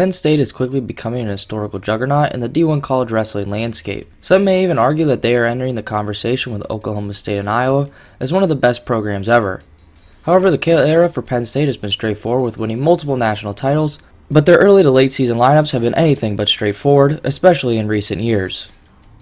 Penn State is quickly becoming an historical juggernaut in the D1 college wrestling landscape. Some may even argue that they are entering the conversation with Oklahoma State and Iowa as one of the best programs ever. However, the Kale era for Penn State has been straightforward with winning multiple national titles, but their early to late season lineups have been anything but straightforward, especially in recent years.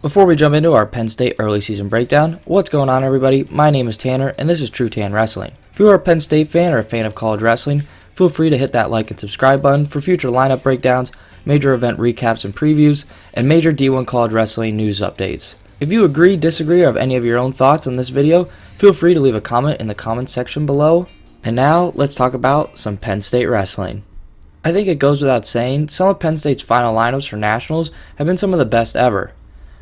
Before we jump into our Penn State early season breakdown, what's going on everybody? My name is Tanner and this is TrueTan Wrestling. If you are a Penn State fan or a fan of college wrestling, feel free to hit that like and subscribe button for future lineup breakdowns, major event recaps and previews, and major D1 college wrestling news updates. If you agree, disagree, or have any of your own thoughts on this video, feel free to leave a comment in the comment section below. And now, let's talk about some Penn State wrestling. I think it goes without saying, some of Penn State's final lineups for nationals have been some of the best ever.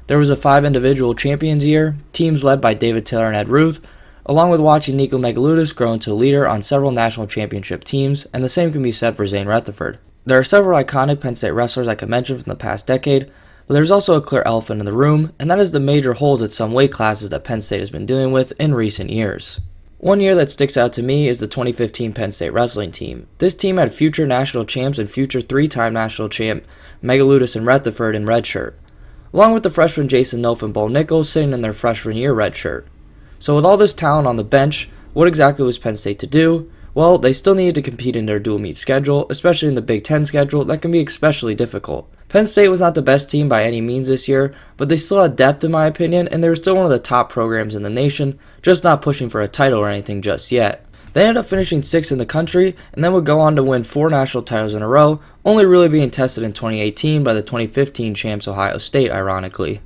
There was a 5 individual champions year, teams led by David Taylor and Ed Ruth, along with watching Nico Megaludis grow into a leader on several national championship teams, and the same can be said for Zane Rutherford. There are several iconic Penn State wrestlers I could mention from the past decade, but there's also a clear elephant in the room, and that is the major holes at some weight classes that Penn State has been dealing with in recent years. One year that sticks out to me is the 2015 Penn State Wrestling team. This team had future national champs and future 3-time national champ Megaludis and Rutherford in redshirt, along with the freshman Jason Nof and Bo Nichols sitting in their freshman year redshirt. So with all this talent on the bench, what exactly was Penn State to do? Well, they still needed to compete in their dual meet schedule, especially in the Big Ten schedule that can be especially difficult. Penn State was not the best team by any means this year, but they still had depth in my opinion, and they were still one of the top programs in the nation, just not pushing for a title or anything just yet. They ended up finishing 6th in the country, and then would go on to win 4 national titles in a row, only really being tested in 2018 by the 2015 champs Ohio State, ironically.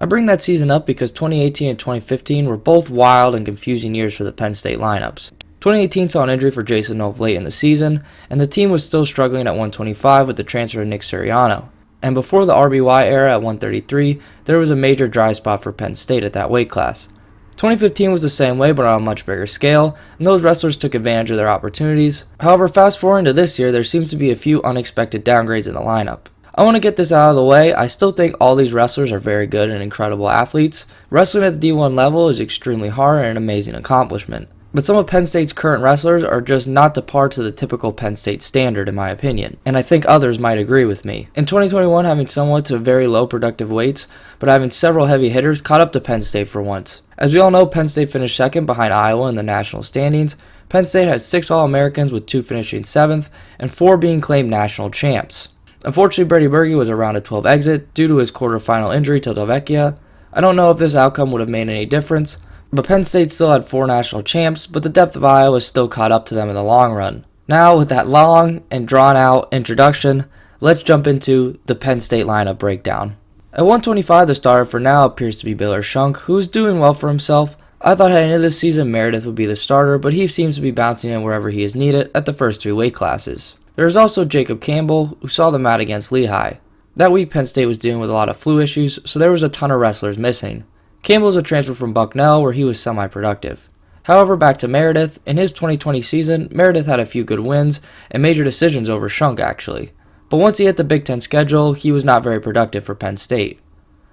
I bring that season up because 2018 and 2015 were both wild and confusing years for the Penn State lineups. 2018 saw an injury for Jason Nof late in the season, and the team was still struggling at 125 with the transfer of Nick Suriano. And before the RBY era at 133, there was a major dry spot for Penn State at that weight class. 2015 was the same way, but on a much bigger scale, and those wrestlers took advantage of their opportunities. However, fast forwarding to this year, there seems to be a few unexpected downgrades in the lineup. I want to get this out of the way. I still think all these wrestlers are very good and incredible athletes. Wrestling at the D1 level is extremely hard and an amazing accomplishment. But some of Penn State's current wrestlers are just not to par to the typical Penn State standard in my opinion, and I think others might agree with me. In 2021, having somewhat to very low productive weights, but having several heavy hitters caught up to Penn State for once. As we all know, Penn State finished 2nd behind Iowa in the national standings. Penn State had 6 All-Americans with 2 finishing 7th, and 4 being claimed national champs. Unfortunately, Brady Berge was a round of 12 exit due to his quarterfinal injury to Delvecchia. I don't know if this outcome would have made any difference, but Penn State still had 4 national champs, but the depth of Iowa still caught up to them in the long run. Now, with that long and drawn out introduction, let's jump into the Penn State lineup breakdown. At 125, the starter for now appears to be Baylor Shunk, who is doing well for himself. I thought heading into this season Meredith would be the starter, but he seems to be bouncing in wherever he is needed at the first 3 weight classes. There is also Jacob Campbell, who saw the mat against Lehigh. That week Penn State was dealing with a lot of flu issues, so there was a ton of wrestlers missing. Campbell is a transfer from Bucknell, where he was semi-productive. However, back to Meredith. In his 2020 season, Meredith had a few good wins and major decisions over Shunk actually. But once he hit the Big Ten schedule, he was not very productive for Penn State.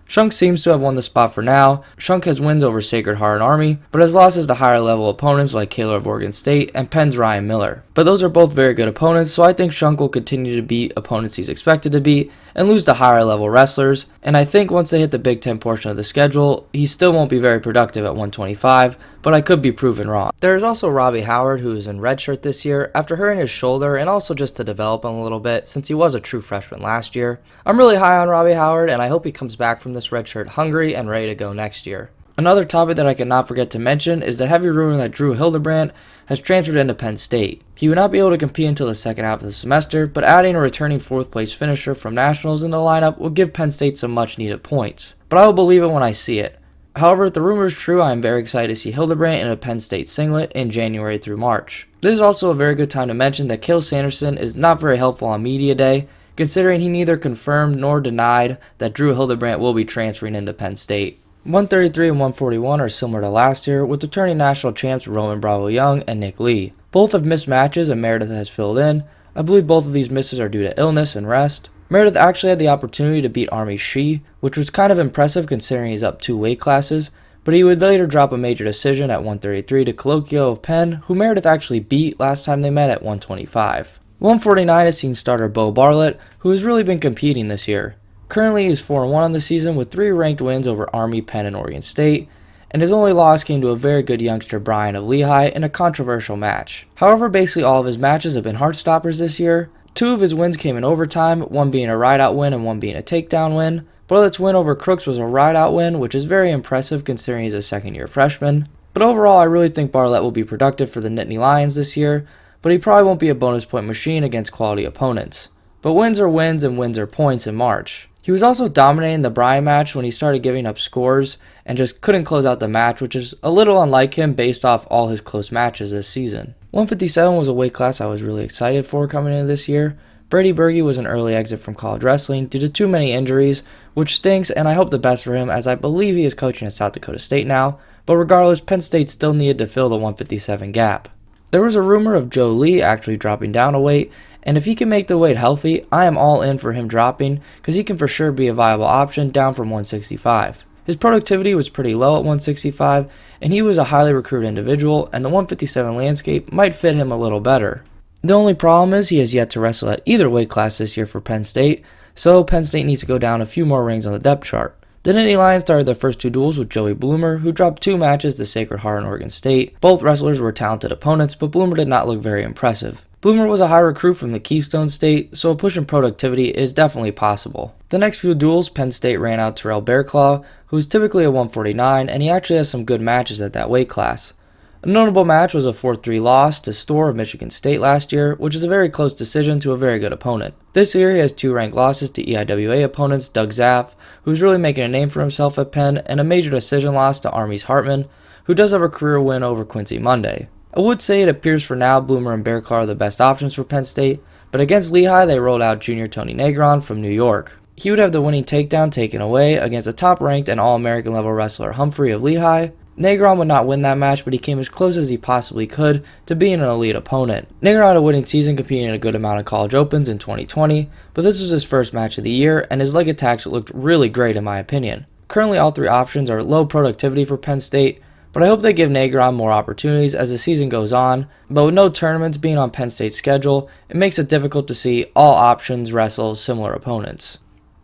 Shunk seems to have won the spot for now. Shunk has wins over Sacred Heart and Army, but has losses to higher level opponents like Kaler of Oregon State and Penn's Ryan Miller. But those are both very good opponents, so I think Shunk will continue to beat opponents he's expected to beat and lose to higher level wrestlers. And I think once they hit the Big Ten portion of the schedule, he still won't be very productive at 125, but I could be proven wrong. There is also Robbie Howard, who is in redshirt this year after hurting his shoulder and also just to develop him a little bit since he was a true freshman last year. I'm really high on Robbie Howard, and I hope he comes back from this redshirt hungry and ready to go next year. Another topic that I cannot forget to mention is the heavy rumor that Drew Hildebrandt has transferred into Penn State. He would not be able to compete until the second half of the semester, but adding a returning 4th place finisher from nationals in the lineup will give Penn State some much needed points. But I will believe it when I see it. However, if the rumor is true, I am very excited to see Hildebrandt in a Penn State singlet in January through March. This is also a very good time to mention that Cale Sanderson is not very helpful on media day, considering he neither confirmed nor denied that Drew Hildebrandt will be transferring into Penn State. 133 and 141 are similar to last year, with returning national champs Roman Bravo Young and Nick Lee. Both have missed matches and Meredith has filled in. I believe both of these misses are due to illness and rest. Meredith actually had the opportunity to beat Army Shi, which was kind of impressive considering he's up 2 weight classes, but he would later drop a major decision at 133 to Colloquio of Penn, who Meredith actually beat last time they met at 125. 149 has seen starter Bo Bartlett, who has really been competing this year. Currently, he is 4-1 on the season with 3 ranked wins over Army, Penn, and Oregon State, and his only loss came to a very good youngster Brian of Lehigh in a controversial match. However, basically all of his matches have been heart-stoppers this year. 2 of his wins came in overtime, one being a ride-out win and one being a takedown win. Bartlett's win over Crooks was a ride-out win, which is very impressive considering he's a second-year freshman. But overall, I really think Bartlett will be productive for the Nittany Lions this year, but he probably won't be a bonus point machine against quality opponents. But wins are wins and wins are points in March. He was also dominating the Bryan match when he started giving up scores and just couldn't close out the match, which is a little unlike him based off all his close matches this season. 157 was a weight class I was really excited for coming into this year. Brady Berge was an early exit from college wrestling due to too many injuries, which stinks, and I hope the best for him as I believe he is coaching at South Dakota State now, but regardless, Penn State still needed to fill the 157 gap. There was a rumor of Joe Lee actually dropping down a weight, and if he can make the weight healthy, I am all in for him dropping, because he can for sure be a viable option down from 165. His productivity was pretty low at 165, and he was a highly recruited individual, and the 157 landscape might fit him a little better. The only problem is he has yet to wrestle at either weight class this year for Penn State, so Penn State needs to go down a few more rings on the depth chart. The Nittany Lions started their first 2 duels with Joey Bloomer, who dropped 2 matches to Sacred Heart and Oregon State. Both wrestlers were talented opponents, but Bloomer did not look very impressive. Bloomer was a high recruit from the Keystone State, so a push in productivity is definitely possible. The next few duels, Penn State ran out Terrell Bearclaw, who is typically a 149, and he actually has some good matches at that weight class. A notable match was a 4-3 loss to Storr of Michigan State last year, which is a very close decision to a very good opponent. This year he has 2 ranked losses to EIWA opponents Doug Zaff, who's really making a name for himself at Penn, and a major decision loss to Army's Hartman, who does have a career win over Quincy Monday. I would say it appears for now Bloomer and Bearclaw are the best options for Penn State, but against Lehigh they rolled out junior Tony Negron from New York. He would have the winning takedown taken away against a top-ranked and All-American level wrestler Humphrey of Lehigh. Negron would not win that match, but he came as close as he possibly could to being an elite opponent. Negron had a winning season competing in a good amount of college opens in 2020, but this was his first match of the year, and his leg attacks looked really great in my opinion. Currently all 3 options are low productivity for Penn State, but I hope they give Negron more opportunities as the season goes on, but with no tournaments being on Penn State's schedule, it makes it difficult to see all options wrestle similar opponents.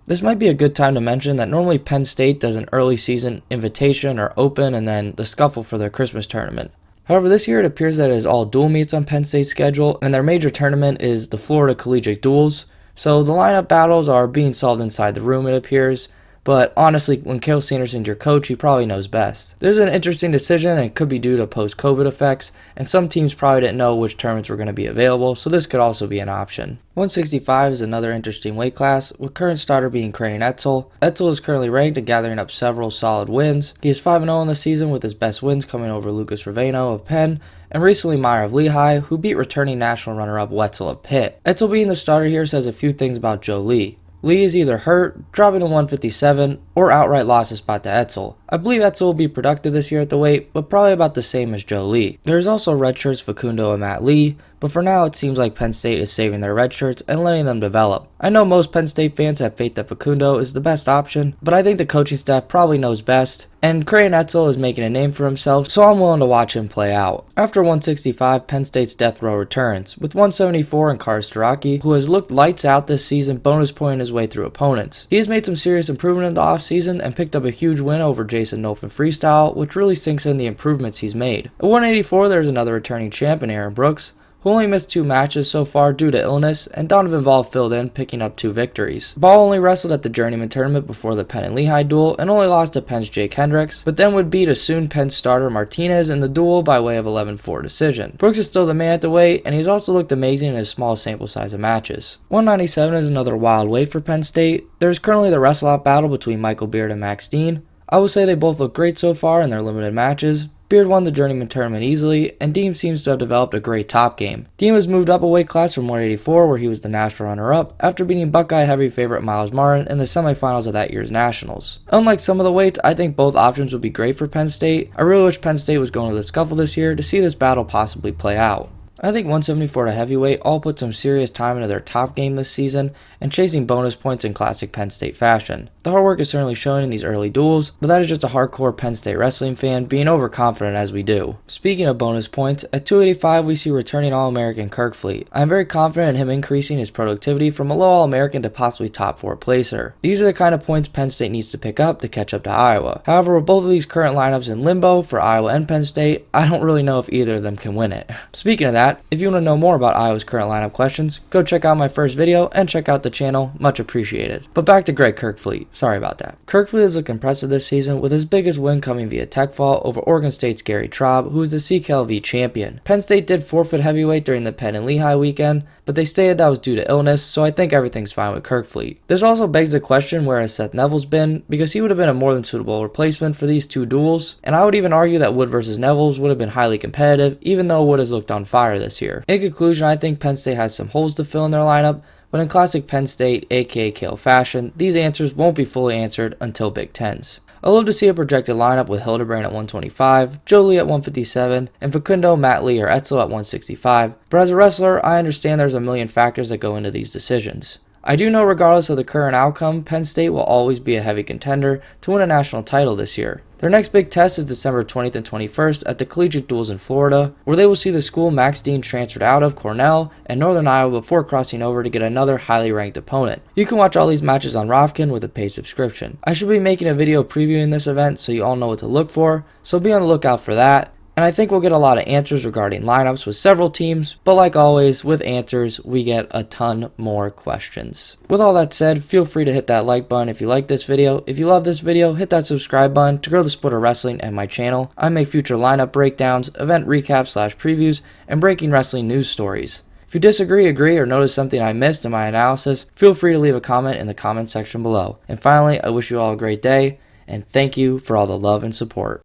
This might be a good time to mention that normally Penn State does an early season invitation or open and then the scuffle for their Christmas tournament. However, this year it appears that it is all dual meets on Penn State's schedule, and their major tournament is the Florida Collegiate Duels, so the lineup battles are being solved inside the room it appears, but honestly, when Cale Sanderson's your coach, he probably knows best. This is an interesting decision and it could be due to post-COVID effects, and some teams probably didn't know which tournaments were going to be available, so this could also be an option. 165 is another interesting weight class, with current starter being Crane Etzel. Etzel is currently ranked and gathering up several solid wins. He is 5-0 in the season, with his best wins coming over Lucas Raveno of Penn, and recently Meyer of Lehigh, who beat returning national runner-up Wetzel of Pitt. Etzel being the starter here says a few things about Joe Lee. Lee is either hurt, dropping to 157, or outright lost a spot to Etzel. I believe Etzel will be productive this year at the weight, but probably about the same as Joe Lee. There is also redshirts Facundo and Matt Lee, but for now it seems like Penn State is saving their redshirts and letting them develop. I know most Penn State fans have faith that Facundo is the best option, but I think the coaching staff probably knows best, and Crane Etzel is making a name for himself, so I'm willing to watch him play out. After 165, Penn State's death row returns, with 174 and Kar Staraki, who has looked lights out this season, bonus pointing his way through opponents. He has made some serious improvement in the offseason and picked up a huge win over Jason Nolf in freestyle, which really sinks in the improvements he's made. At 184, there's another returning champ in Aaron Brooks, who only missed 2 matches so far due to illness, and Donovan Ball filled in, picking up 2 victories. Ball only wrestled at the Journeyman tournament before the Penn and Lehigh duel, and only lost to Penn's Jake Hendricks, but then would beat a soon Penn starter Martinez in the duel by way of 11-4 decision. Brooks is still the man at the weight, and he's also looked amazing in his small sample size of matches. 197 is another wild weight for Penn State. There's currently the wrestle-out battle between Michael Beard and Max Dean. I will say they both look great so far in their limited matches. Beard won the Journeyman tournament easily, and Dean seems to have developed a great top game. Dean was moved up a weight class from 184, where he was the national runner-up, after beating Buckeye heavy favorite Miles Martin in the semifinals of that year's Nationals. Unlike some of the weights, I think both options would be great for Penn State. I really wish Penn State was going to the scuffle this year to see this battle possibly play out. I think 174 to heavyweight all put some serious time into their top game this season and chasing bonus points in classic Penn State fashion. The hard work is certainly showing in these early duels, but that is just a hardcore Penn State wrestling fan being overconfident as we do. Speaking of bonus points, at 285 we see returning All-American Kirk Fleet. I am very confident in him increasing his productivity from a low All-American to possibly top 4 placer. These are the kind of points Penn State needs to pick up to catch up to Iowa. However, with both of these current lineups in limbo for Iowa and Penn State, I don't really know if either of them can win it. Speaking of that, if you want to know more about Iowa's current lineup questions, go check out my first video and check out the channel, much appreciated. But back to Greg Kirkfleet, sorry about that. Kirkfleet has looked impressive this season with his biggest win coming via tech fall over Oregon State's Gary Traub, who is the CKLV champion. Penn State did forfeit heavyweight during the Penn and Lehigh weekend, but they stated that was due to illness, so I think everything's fine with Kirkfleet. This also begs the question where has Seth Neville's been, because he would have been a more than suitable replacement for these two duels, and I would even argue that Wood versus Neville's would have been highly competitive, even though Wood has looked on fire this year. In conclusion, I think Penn State has some holes to fill in their lineup, but in classic Penn State, aka Kale fashion, these answers won't be fully answered until Big Tens. I'd love to see a projected lineup with Hildebrand at 125, Jolie at 157, and Facundo, Matt Lee, or Etzel at 165, but as a wrestler, I understand there's a million factors that go into these decisions. I do know regardless of the current outcome, Penn State will always be a heavy contender to win a national title this year. Their next big test is December 20th and 21st at the Collegiate Duels in Florida, where they will see the school Max Dean transferred out of Cornell and Northern Iowa before crossing over to get another highly ranked opponent. You can watch all these matches on Rofkin with a paid subscription. I should be making a video previewing this event so you all know what to look for, so be on the lookout for that. And I think we'll get a lot of answers regarding lineups with several teams, but like always, with answers, we get a ton more questions. With all that said, feel free to hit that like button if you like this video. If you love this video, hit that subscribe button to grow the sport of wrestling and my channel. I make future lineup breakdowns, event recaps / previews, and breaking wrestling news stories. If you disagree, agree, or notice something I missed in my analysis, feel free to leave a comment in the comment section below. And finally, I wish you all a great day, and thank you for all the love and support.